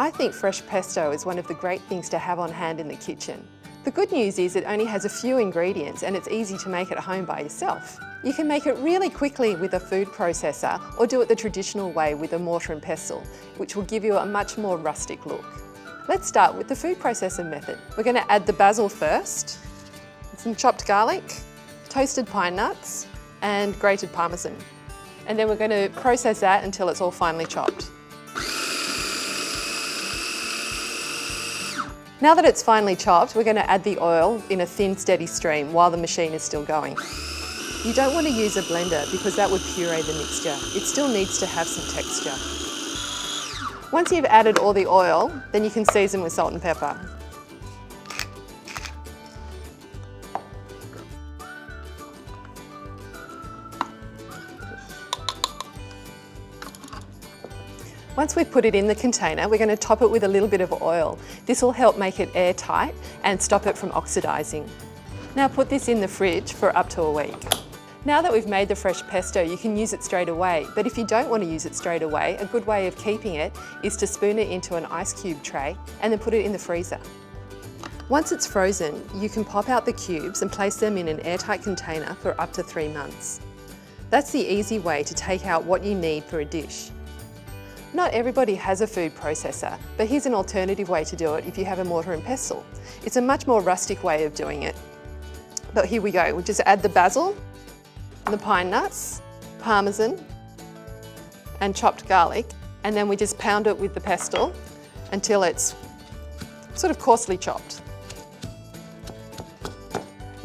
I think fresh pesto is one of the great things to have on hand in the kitchen. The good news is it only has a few ingredients and it's easy to make at home by yourself. You can make it really quickly with a food processor or do it the traditional way with a mortar and pestle, which will give you a much more rustic look. Let's start with the food processor method. We're going to add the basil first, some chopped garlic, toasted pine nuts and grated parmesan. And then we're going to process that until it's all finely chopped. Now that it's finely chopped, we're going to add the oil in a thin, steady stream while the machine is still going. You don't want to use a blender because that would puree the mixture. It still needs to have some texture. Once you've added all the oil, then you can season with salt and pepper. Once we've put it in the container, we're going to top it with a little bit of oil. This will help make it airtight and stop it from oxidising. Now put this in the fridge for up to a week. Now that we've made the fresh pesto, you can use it straight away, but if you don't want to use it straight away, a good way of keeping it is to spoon it into an ice cube tray and then put it in the freezer. Once it's frozen, you can pop out the cubes and place them in an airtight container for up to 3 months. That's the easy way to take out what you need for a dish. Not everybody has a food processor, but here's an alternative way to do it if you have a mortar and pestle. It's a much more rustic way of doing it. But here we go, we'll just add the basil, the pine nuts, parmesan, and chopped garlic, and then we just pound it with the pestle until it's sort of coarsely chopped.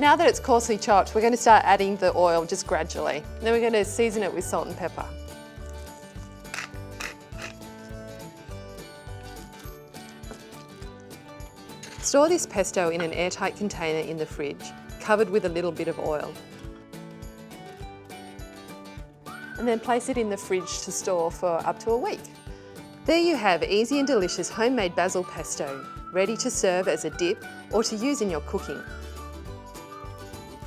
Now that it's coarsely chopped, we're going to start adding the oil just gradually. Then we're going to season it with salt and pepper. Store this pesto in an airtight container in the fridge, covered with a little bit of oil. And then place it in the fridge to store for up to a week. There you have easy and delicious homemade basil pesto, ready to serve as a dip or to use in your cooking.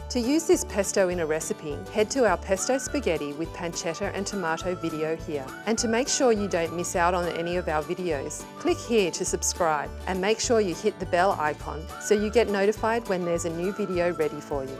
To use this pesto in a recipe, head to our pesto spaghetti with pancetta and tomato video here. And to make sure you don't miss out on any of our videos, click here to subscribe and make sure you hit the bell icon so you get notified when there's a new video ready for you.